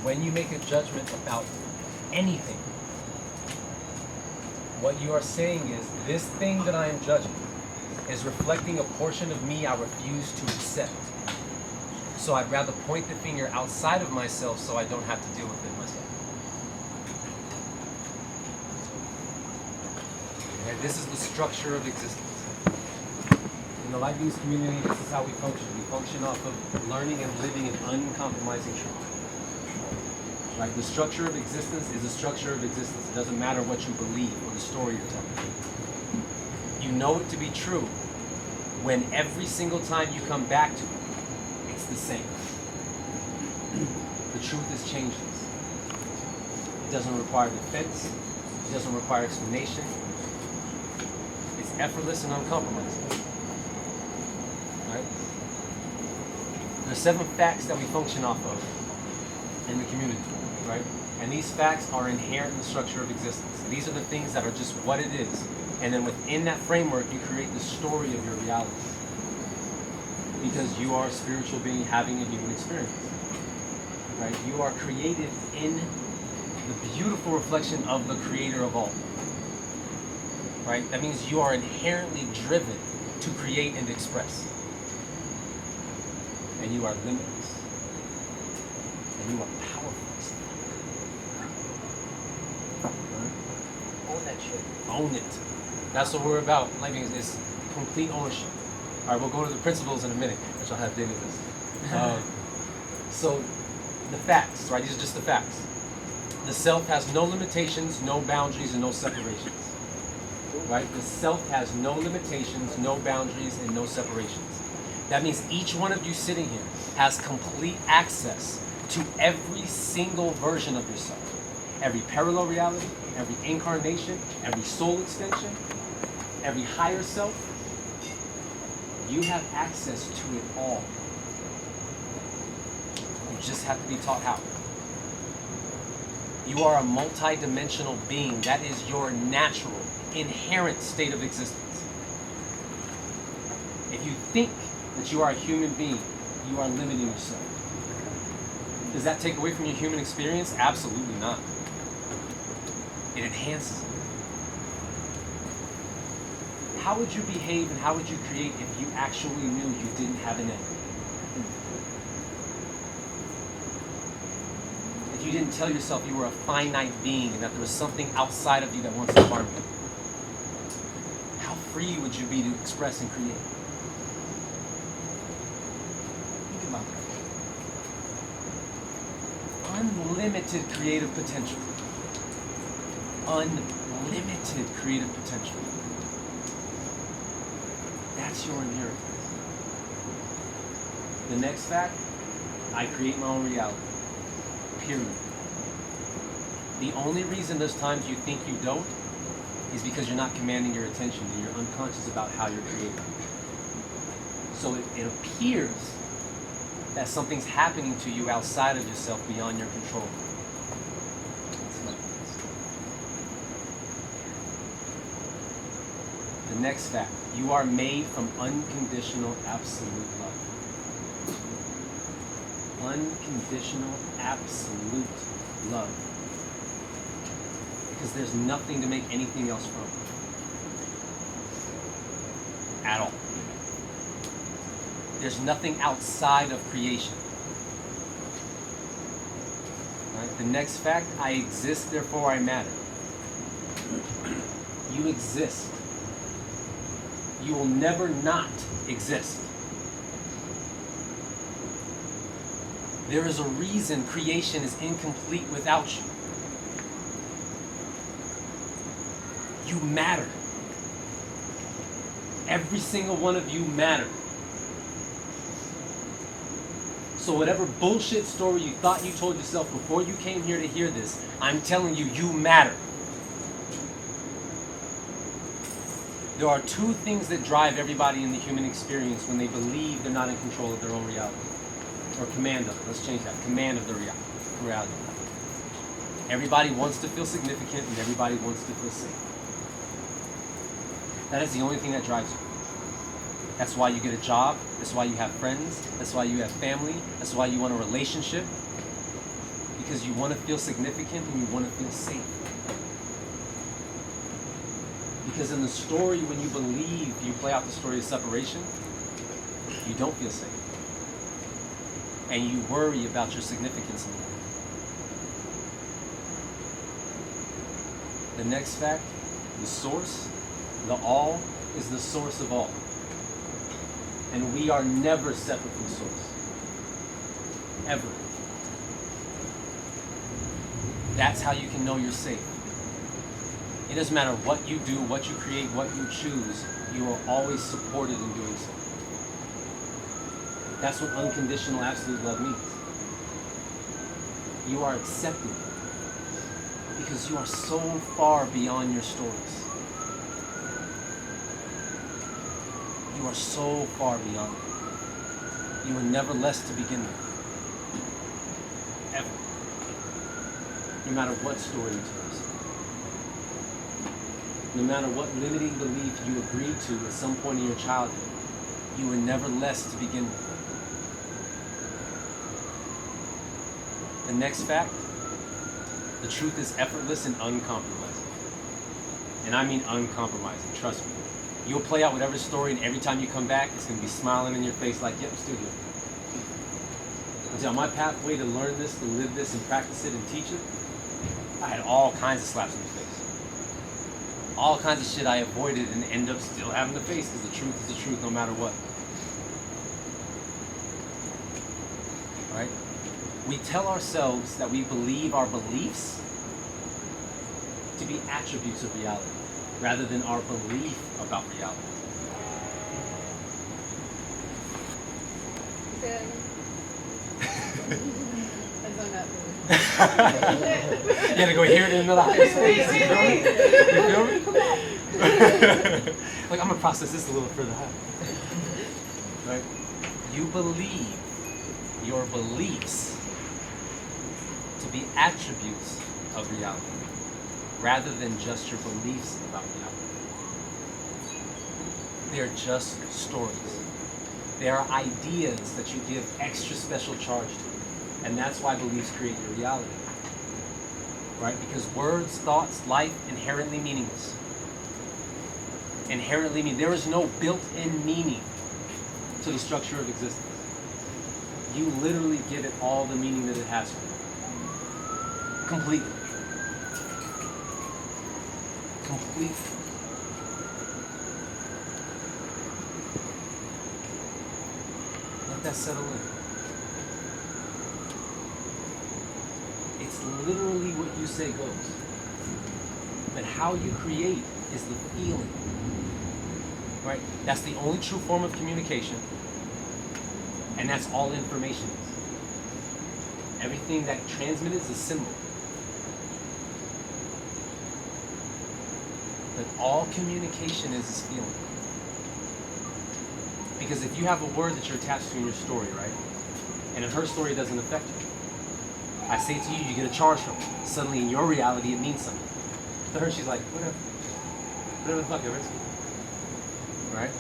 When you make a judgment about anything, what you are saying is, this thing that I am judging is reflecting a portion of me I refuse to accept. So I'd rather point the finger outside of myself so I don't have to deal with it myself. And this is the structure of existence. In the Light Beings community, this is how we function. We function off of learning and living in uncompromising truth. Right? The structure of existence is the structure of existence. It doesn't matter what you believe or the story you're telling. You know it to be true when every single time you come back to it, it's the same. The truth is changeless. It doesn't require defense. It doesn't require explanation. It's effortless and uncompromising. Right? There are 7 facts that we function off of in the community. Right? And these facts are inherent in the structure of existence. These are the things that are just what it is. And then within that framework, you create the story of your reality. Because you are a spiritual being having a human experience. Right? You are created in the beautiful reflection of the creator of all. Right? That means you are inherently driven to create and express. And you are limitless. And you are powerful. Own that shit. Own it. That's what we're about. Like, it's complete ownership. All right, we'll go to the principles in a minute, which I'll have David list. So, the facts, right? These are just the facts. The self has no limitations, no boundaries, and no separations. Right? The self has no limitations, no boundaries, and no separations. That means each one of you sitting here has complete access to every single version of yourself. Every parallel reality, every incarnation, every soul extension, every higher self. You have access to it all. You just have to be taught how. You are a multi-dimensional being. That is your natural, inherent state of existence. If you think that you are a human being, you are limiting yourself. Does that take away from your human experience? Absolutely not. It enhances it. How would you behave and how would you create if you actually knew you didn't have an end? If you didn't tell yourself you were a finite being and that there was something outside of you that wants to harm you? How free would you be to express and create? Think about that. Unlimited creative potential. Unlimited creative potential. That's your inheritance. The next fact, I create my own reality. Period. The only reason there's times you think you don't is because you're not commanding your attention and you're unconscious about how you're creating. So it appears that something's happening to you outside of yourself, beyond your control. The next fact, you are made from unconditional absolute love. Unconditional absolute love. Because there's nothing to make anything else from. At all. There's nothing outside of creation. Right? The next fact, I exist, therefore I matter. You exist. You will never not exist. There is a reason creation is incomplete without you. You matter. Every single one of you matter. So whatever bullshit story you thought you told yourself before you came here to hear this, I'm telling you, you matter. There are 2 things that drive everybody in the human experience when they believe they're not in control of their own reality. Or command of it. Let's change that. Command of the reality. Everybody wants to feel significant and everybody wants to feel safe. That is the only thing that drives you. That's why you get a job. That's why you have friends. That's why you have family. That's why you want a relationship. Because you want to feel significant and you want to feel safe. Because in the story, when you believe you play out the story of separation, you don't feel safe. And you worry about your significance in life. The next fact, the source, the all, is the source of all. And we are never separate from source. Ever. That's how you can know you're safe. It doesn't matter what you do, what you create, what you choose, you are always supported in doing so. That's what unconditional absolute love means. You are accepted because you are so far beyond your stories. You are so far beyond it. You were never less to begin with. Ever. No matter what story you tell yourself. No matter what limiting belief you agreed to at some point in your childhood, you were never less to begin with. The next fact, the truth is effortless and uncompromising. And I mean uncompromising, trust me. You'll play out whatever story, and every time you come back, it's going to be smiling in your face like, yep, I'm still here. On my pathway to learn this, to live this, and practice it, and teach it, I had all kinds of slaps in the face. All kinds of shit I avoided and end up still having to face, because the truth is the truth no matter what. Right? We tell ourselves that we believe our beliefs to be attributes of reality, rather than our belief about reality. You gotta go hear it in another higher space. You feel me? Like, I'm gonna process this a little further high. Right? You believe your beliefs to be attributes of reality, rather than just your beliefs about reality. They are just stories. They are ideas that you give extra special charge to. And that's why beliefs create your reality. Right? Because words, thoughts, life, inherently meaningless. Inherently meaning. There is no built-in meaning to the structure of existence. You literally give it all the meaning that it has for you. Completely. Completely. Let that settle in. It's literally what you say goes. But how you create is the feeling. Right? That's the only true form of communication. And that's all information is. Everything that transmitted is a symbol. But all communication is feeling. Because if you have a word that you're attached to in your story, right? And if her story doesn't affect you, I say to you, you get a charge from it. Suddenly in your reality, it means something. To her, she's like, whatever. Whatever the fuck ever it's good. Right?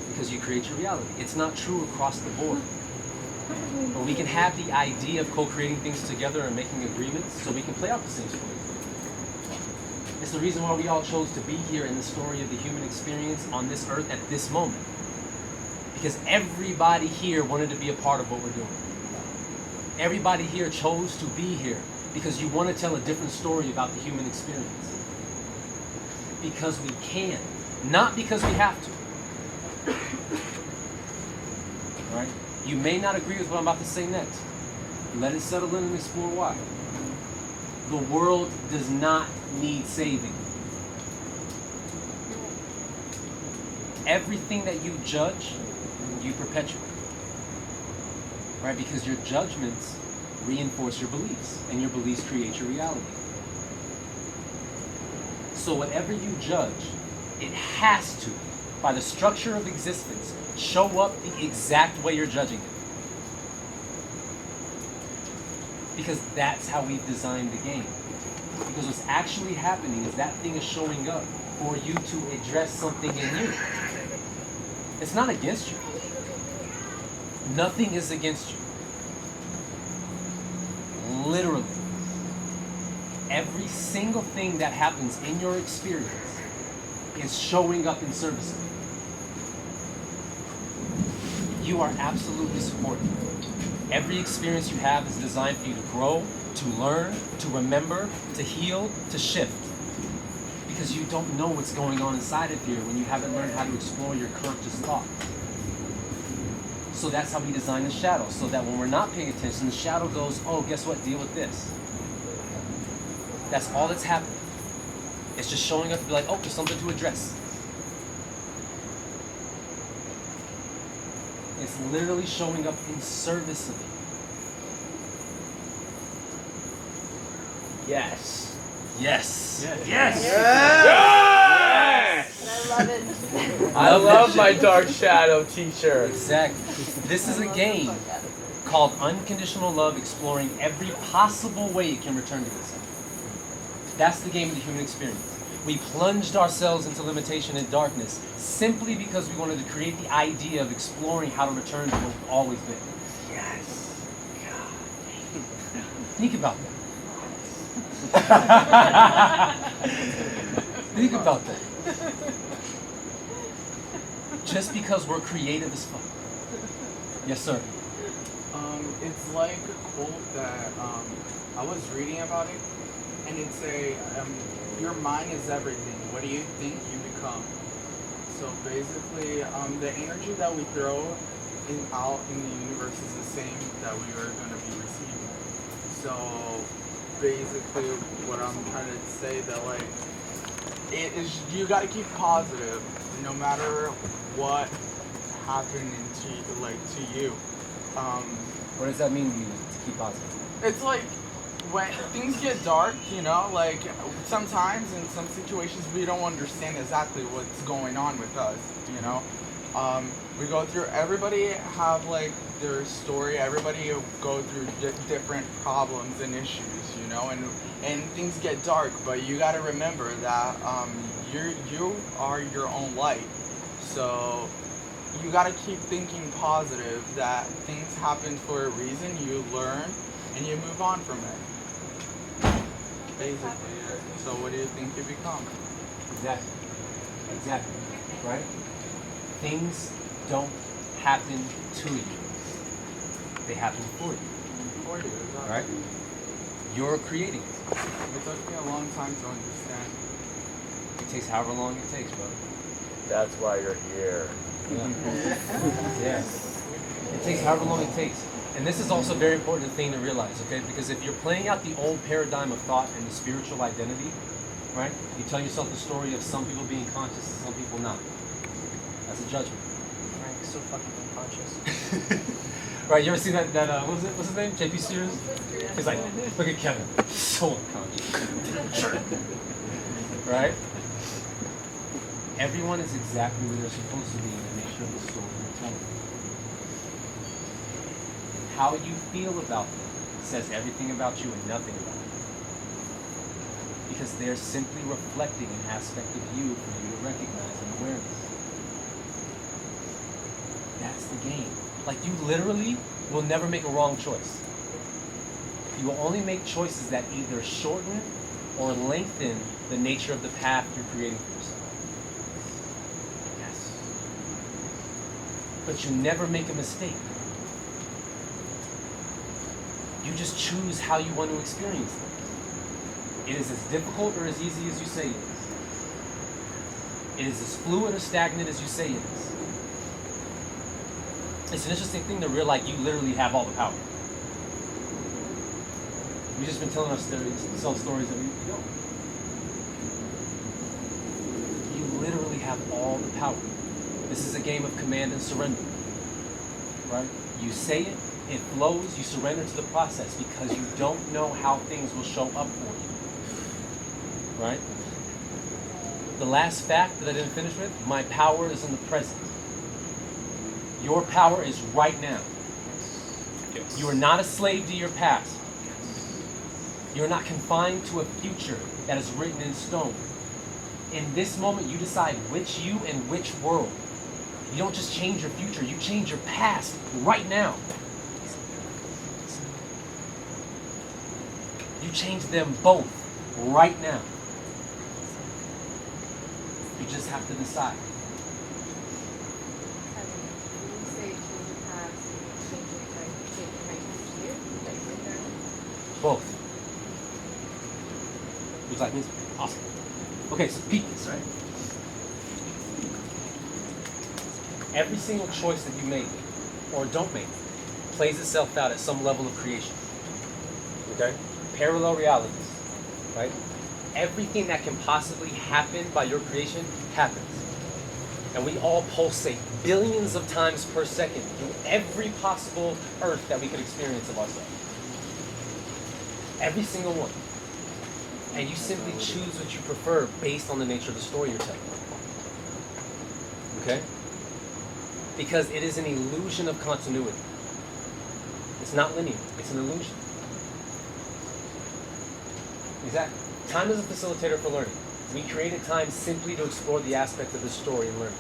Because you create your reality. It's not true across the board. But we can have the idea of co-creating things together and making agreements so we can play out the same story. It's the reason why we all chose to be here in the story of the human experience on this earth at this moment. Because everybody here wanted to be a part of what we're doing. Everybody here chose to be here because you want to tell a different story about the human experience. Because we can, not because we have to. Right? You may not agree with what I'm about to say next. Let it settle in and explore why. The world does not need saving. Everything that you judge, you perpetuate. Right? Because your judgments reinforce your beliefs, and your beliefs create your reality. So whatever you judge, it has to, by the structure of existence, show up the exact way you're judging it. Because that's how we've designed the game. Because what's actually happening is that thing is showing up for you to address something in you. It's not against you. Nothing is against you. literally every single thing that happens in your experience is showing up in service of you. You are absolutely supported. Every experience you have is designed for you to grow, to learn, to remember, to heal, to shift. Because you don't know what's going on inside of here when you haven't learned how to explore your conscious thought. So that's how we design the shadow, so that when we're not paying attention, the shadow goes, oh, guess what, deal with this. That's all that's happening. It's just showing up to be like, oh, there's something to address. It's literally showing up in service of you. Yes. Yes. Yes. Yes. Yes. I love it. I love my Dark Shadow t-shirt. Exactly. This is a game called Unconditional Love, exploring every possible way it can return to itself. That's the game of the human experience. We plunged ourselves into limitation and darkness simply because we wanted to create the idea of exploring how to return to what we've always been. Yes. Think about that. Think about that. Just because we're creative as fuck. Yes, sir. It's like a quote that I was reading about it, and it's your mind is everything. What do you think you become? So basically, the energy that we throw out in the universe is the same that we are going to be receiving. So basically, what I'm trying to say that it is, you got to keep positive no matter what happened to you. What does that mean to you, to keep positive? It's like when things get dark, sometimes in some situations we don't understand exactly what's going on with us, we go through, everybody have their story, everybody go through different problems and issues, and things get dark, but you got to remember that you are your own light. So you got to keep thinking positive, that things happen for a reason, you learn, and you move on from it. Basically, yeah. So what do you think you become? Exactly. Exactly. Right? Things don't happen to you. They happen for you. For you, exactly. Right? You're creating it. It took me a long time to understand. It takes however long it takes, brother. That's why you're here. Yeah. It takes however long it takes. And this is also a very important thing to realize, okay? Because if you're playing out the old paradigm of thought and the spiritual identity, right? You tell yourself the story of some people being conscious and some people not. That's a judgment. Frank's so fucking unconscious. Right, you ever seen that what's his name? JP Sears? He's like, look at Kevin. So unconscious. Right? Everyone is exactly where they're supposed to be in the nature of the story you're telling. How you feel about them says everything about you and nothing about them. Because they're simply reflecting an aspect of you for you to recognize in awareness. That's the game. Like, you literally will never make a wrong choice. You will only make choices that either shorten or lengthen the nature of the path you're creating for yourself. Yes. But you never make a mistake. You just choose how you want to experience things. It is as difficult or as easy as you say it is. It is as fluid or stagnant as you say it is. It's an interesting thing to realize you literally have all the power. We've just been telling ourselves stories that we don't. You literally have all the power. This is a game of command and surrender. Right? You say it, it flows, you surrender to the process because you don't know how things will show up for you. Right? The last fact that I didn't finish with, my power is in the present. Your power is right now. Yes. You are not a slave to your past. You're not confined to a future that is written in stone. In this moment, you decide which you and which world. You don't just change your future, you change your past right now. You change them both right now. You just have to decide. Both. Would you like me? Awesome. Okay, so peep this, right? Every single choice that you make or don't make plays itself out at some level of creation. Okay? Parallel realities, right? Everything that can possibly happen by your creation happens. And we all pulsate billions of times per second through every possible earth that we could experience of ourselves. Every single one. And you simply choose what you prefer based on the nature of the story you're telling. Okay? Because it is an illusion of continuity. It's not linear. It's an illusion. Exactly. Time is a facilitator for learning. We created time simply to explore the aspects of the story and learning.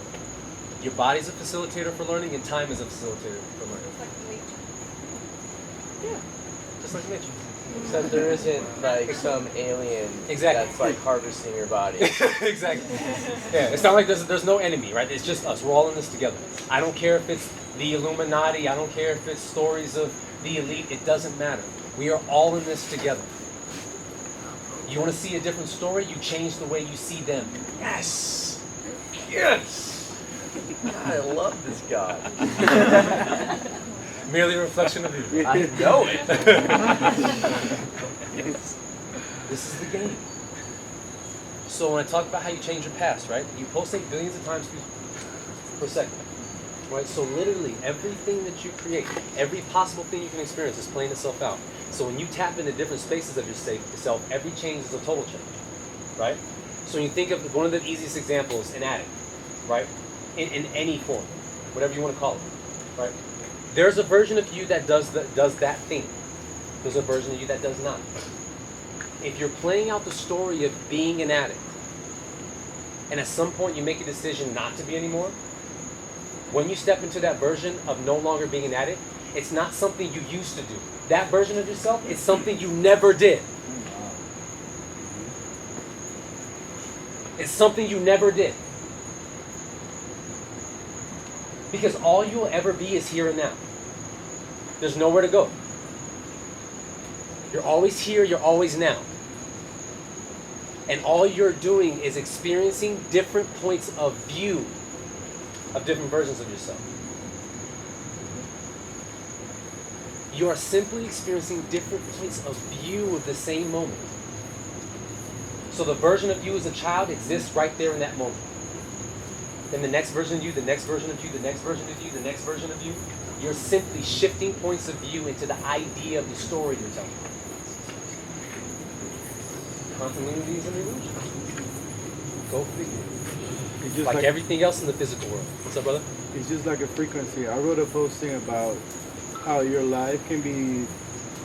Your body's a facilitator for learning, and time is a facilitator for learning. Yeah, just like nature. Except there isn't like some alien that's like harvesting your body. Exactly. Yeah, it's not like there's no enemy, right? It's just us. We're all in this together. I don't care if it's the Illuminati. I don't care if it's stories of the elite. It doesn't matter. We are all in this together. You want to see a different story? You change the way you see them. Yes! Yes! I love this God. Merely a reflection of you. I know it. This is the game. So when I talk about how you change your past, right? You pulsate billions of times per second. Right? So literally everything that you create, every possible thing you can experience is playing itself out. So when you tap into different spaces of yourself, every change is a total change. Right? So when you think of one of the easiest examples, an addict, right? In any form, whatever you want to call it. Right? There's a version of you that does that thing. There's a version of you that does not. If you're playing out the story of being an addict, and at some point you make a decision not to be anymore, when you step into that version of no longer being an addict, it's not something you used to do. That version of yourself is something you never did. It's something you never did. Because all you will ever be is here and now. There's nowhere to go. You're always here, you're always now. And all you're doing is experiencing different points of view of different versions of yourself. You are simply experiencing different points of view of the same moment. So the version of you as a child exists right there in that moment. Then the next version of you, the next version of you, the next version of you, the next version of you. You're simply shifting points of view into the idea of the story you're telling. Continuity is an illusion. Go figure. It's just like everything else in the physical world. What's up, brother? It's just like a frequency. I wrote a posting about how your life can be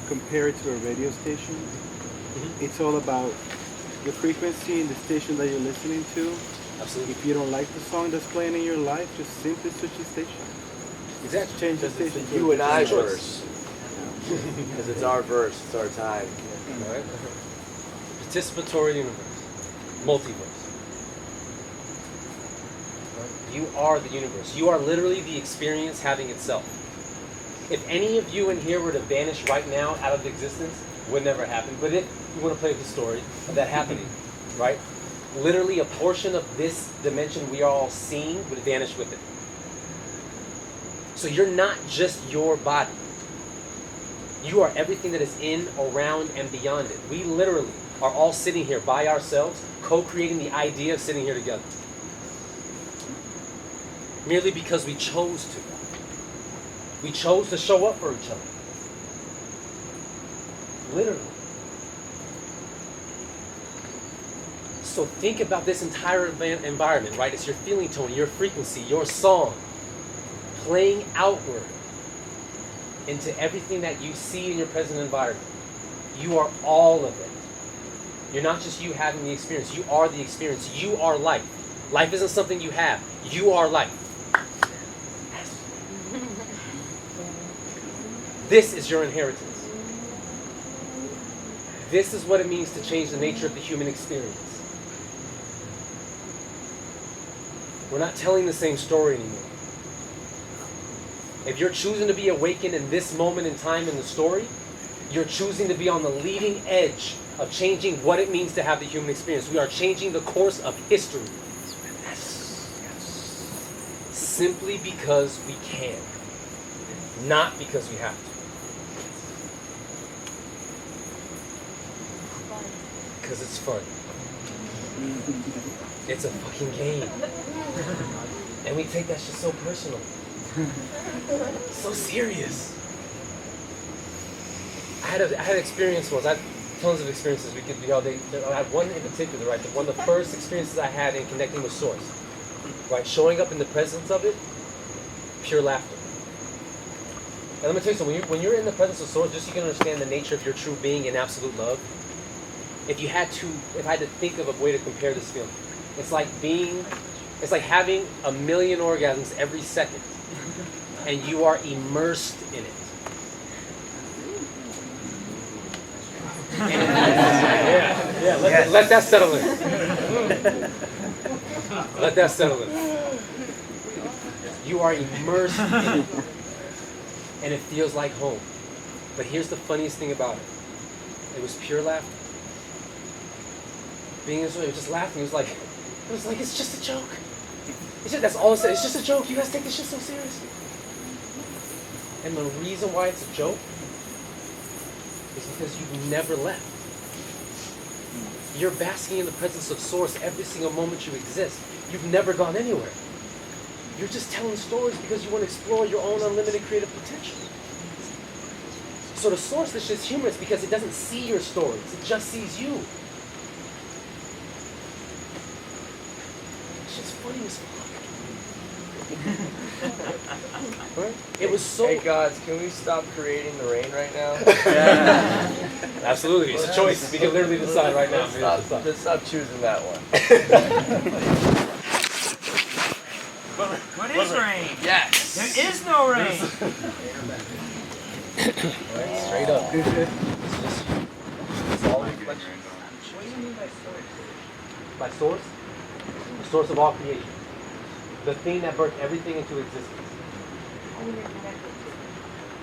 compared to a radio station. Mm-hmm. It's all about the frequency and the station that you're listening to. Absolutely. If you don't like the song that's playing in your life, just simply switch the station. Exactly. Change the station. It's you and I verse. Because it's our verse, it's our time. All right. Participatory universe. Multiverse. You are the universe. You are literally the experience having itself. If any of you in here were to vanish right now out of existence, it would never happen. But if you want to play with the story of that happening, right? Literally a portion of this dimension we are all seeing would vanish with it. So you're not just your body. You are everything that is in, around, and beyond it. We literally are all sitting here by ourselves, co-creating the idea of sitting here together. Merely because we chose to. We chose to show up for each other. Literally. So think about this entire environment, right? It's your feeling tone, your frequency, your song, playing outward into everything that you see in your present environment. You are all of it. You're not just you having the experience. You are the experience. You are life. Life isn't something you have. You are life. This is your inheritance. This is what it means to change the nature of the human experience. We're not telling the same story anymore. If you're choosing to be awakened in this moment in time in the story, you're choosing to be on the leading edge of changing what it means to have the human experience. We are changing the course of history. Simply because we can, not because we have to. Because it's fun. It's a fucking game. And we take that shit so personal. So serious. I had an experience once. I had tons of experiences. We could be all day. I had one in particular, right? One of the first experiences I had in connecting with Source. Right? Showing up in the presence of it, pure laughter. And let me tell you something, when you're in the presence of Source, just so you can understand the nature of your true being and absolute love, if I had to think of a way to compare this feeling, it's like having 1 million orgasms every second, and you are immersed in it. Let that settle in. Let that settle in. You are immersed in it, and it feels like home. But here's the funniest thing about it. It was pure laughter. Being this way, it was just laughing. It was like, it's just a joke. That's all it said. It's just a joke. You guys take this shit so seriously. And the reason why it's a joke is because you've never left. You're basking in the presence of Source every single moment you exist. You've never gone anywhere. You're just telling stories because you want to explore your own unlimited creative potential. So to Source, this shit's humorous because it doesn't see your stories. It just sees you. It's just funny as fuck. It was so... Hey gods, can we stop creating the rain right now? Absolutely, it's a choice. We can literally decide right now. Just stop choosing that one. What is rain? Yes! There is no rain! Straight up. It's all reflection. What do you mean by source? By Source? The source of all creation. The thing that birthed everything into existence.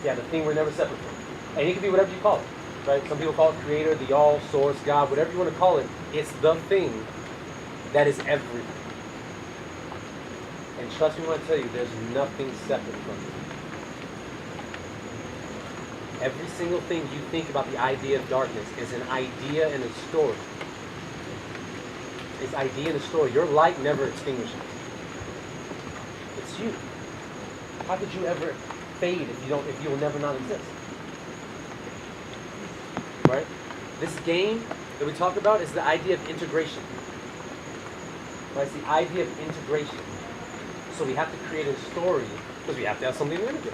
Yeah, the thing we're never separate from. And it can be whatever you call it, right? Some people call it creator, the all, source, God, whatever you want to call it. It's the thing that is everything. And trust me when I tell you, there's nothing separate from it. Every single thing you think about the idea of darkness is an idea and a story. It's idea and a story. Your light never extinguishes. It's you. How could you ever fade if you will never not exist? Right? This game that we talk about is the idea of integration. Right? It's the idea of integration. So we have to create a story because we have to have something to integrate.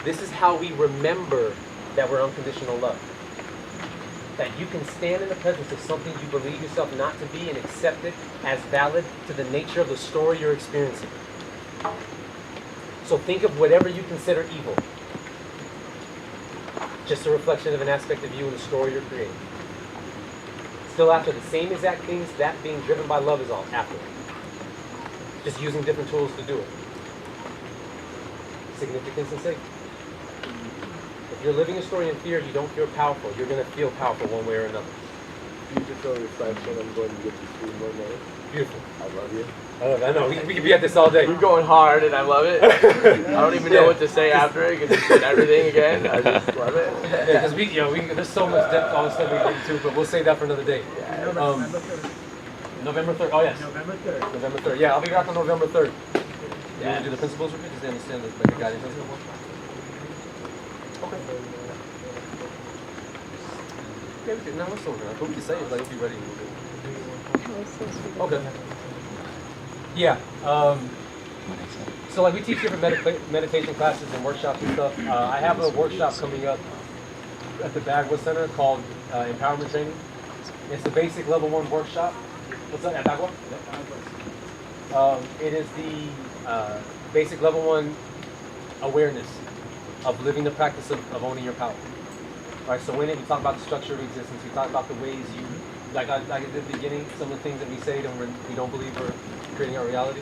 This is how we remember that we're unconditional love. That you can stand in the presence of something you believe yourself not to be and accept it as valid to the nature of the story you're experiencing. So think of whatever you consider evil. Just a reflection of an aspect of you in the story you're creating. Still after the same exact things, that being driven by love is all after. Just using different tools to do it. Significance and safety. If you're living a story in fear, you don't feel powerful. You're going to feel powerful one way or another. Beautiful reflection. I'm going to get to 3 more minutes. Beautiful. I love you. I know. We could be at this all day. You're going hard, and I love it. I don't even know what to say after it because you said everything again. I just love it. Yeah, because there's so much depth on stuff we get into, but we'll save that for another day. November 3rd. Oh yes. November 3rd. November 3rd. Yeah, I'll be back on November 3rd. You want to do the principles real quick? Just to understand the guiding principle. Okay. Yeah, we can. No, let's over. What we can say is like, we'll be ready. Okay. Yeah. So like we teach different meditation classes and workshops and stuff. I have a workshop coming up at the Bagwood Center called Empowerment Training. It's the basic level 1 workshop. What's that? At Bagwood? It is the basic level 1 awareness of living the practice of owning your power. Right, so in it, we talk about the structure of existence. We talk about the ways you, like I did at the beginning, some of the things that we say that we don't believe we're creating our reality.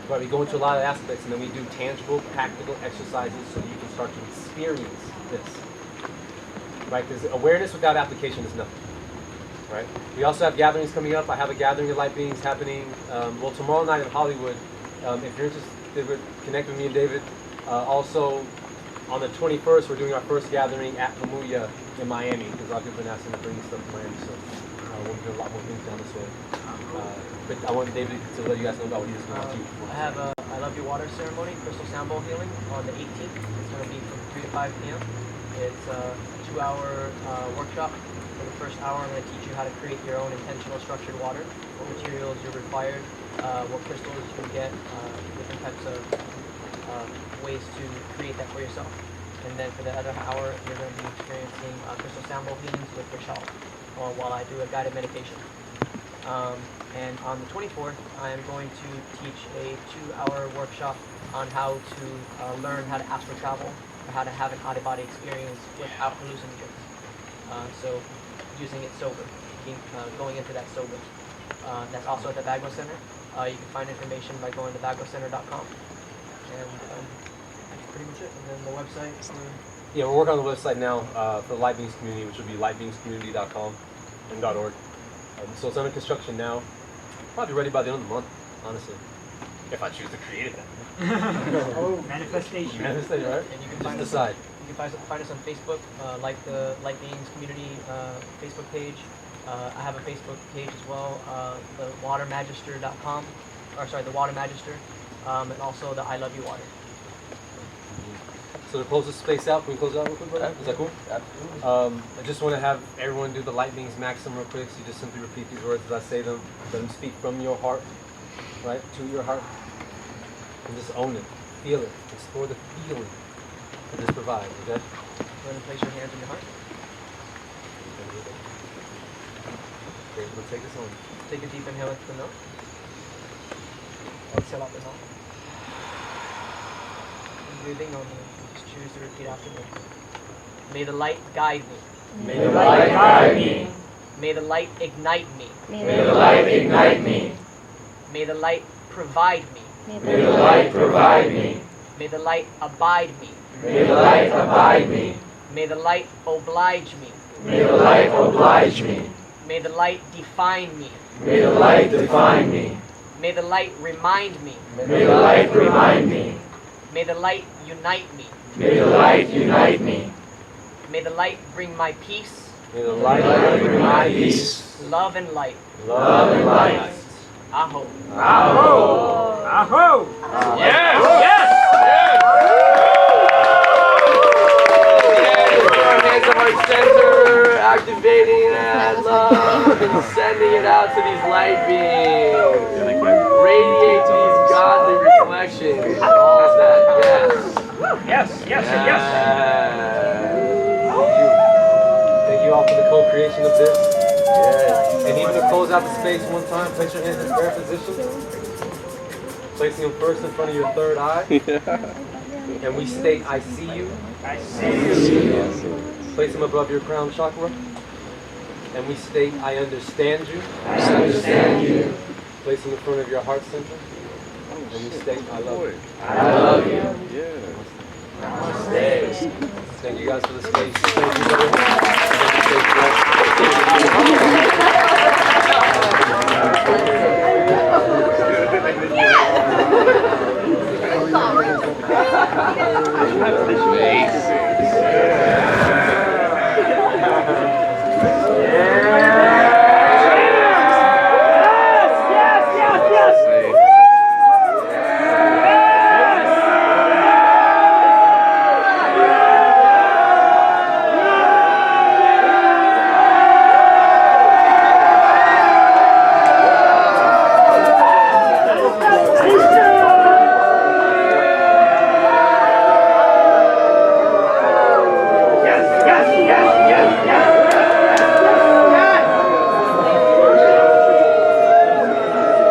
Right, we go into a lot of aspects, and then we do tangible, practical exercises so you can start to experience this. Right, because awareness without application is nothing. Right. We also have gatherings coming up. I have a gathering of light beings happening. Well, tomorrow night in Hollywood. If you're interested, connect with me and David. Also, on the 21st, we're doing our first gathering at Pamuya in Miami, because a lot of people have been asking to bring stuff to Miami, so we'll do a lot more things down this way. But I want David to let you guys know about what he was going to do. I have a I Love You Water ceremony, crystal sound bowl healing, on the 18th. It's going to be from 3 to 5 p.m. It's a 2-hour workshop. For the first hour, I'm going to teach you how to create your own intentional structured water, what materials are required, what crystals you can get, different types of ways to create that for yourself. And then for the other hour, you're going to be experiencing crystal sound bowl healings with Rachel, while I do a guided meditation. And on the 24th, I am going to teach a 2-hour workshop on how to learn how to astral travel, or how to have an out-of-body experience without hallucinogens. So using it sober, going into that sober. That's also at the Bagwell Center. You can find information by going to bagwellcenter.com. And that's pretty much it. And then the website. Yeah, we're working on the website now for the Light Beings community, which will be lightbeingscommunity.com and .org. So it's under construction now. Probably ready by the end of the month, honestly. If I choose to create it then. Oh, manifestation. Manifestation, right? And you can Just find decide. You can find us on Facebook, like the Light Beings community Facebook page. I have a Facebook page as well, the watermagister.com, or sorry, the Water Magister, and also the I Love You Water. So to close this space out, can we close it out real quick, brother? Is that cool? Absolutely. I just want to have everyone do the Light Beings maxim real quick. So you just simply repeat these words as I say them. Let them speak from your heart, right, to your heart. And just own it, feel it, explore the feeling that this provides, okay? Go ahead and place your hands on your heart. Okay, we'll take this on. Take a deep inhale into the nose. Exhale out the mouth. And breathing on just choose to repeat after me. May the light guide me. May the light guide me. May the light ignite me. May the light ignite me. May the light provide me. May the light provide me. May the light abide me. May the light abide me. May the light oblige me. May the light oblige me. May the light define me. May the light define me. May the light remind me. May the light remind me. May the light unite me. May the light unite me. May the light bring my peace, May the Light light bring my peace, love, and light. love and light. Aho. Aho. Aho! Yes! Yes! Put our hands on our center, activating that love and sending it out to these light beings. Radiate these godly reflections. All of that, yes. Yes, and yes. Thank you all for the co-creation of this. Yes. And even to close out the space one time, place your hands in prayer position. Placing them first in front of your third eye. And we state, I see you. I see you. Place them above your crown chakra. And we state, I understand you. I understand you. Place them in front of your heart center. And we state, I love you. I love you. Namaste. Thank you guys for the space. Thank you, brother. Yes!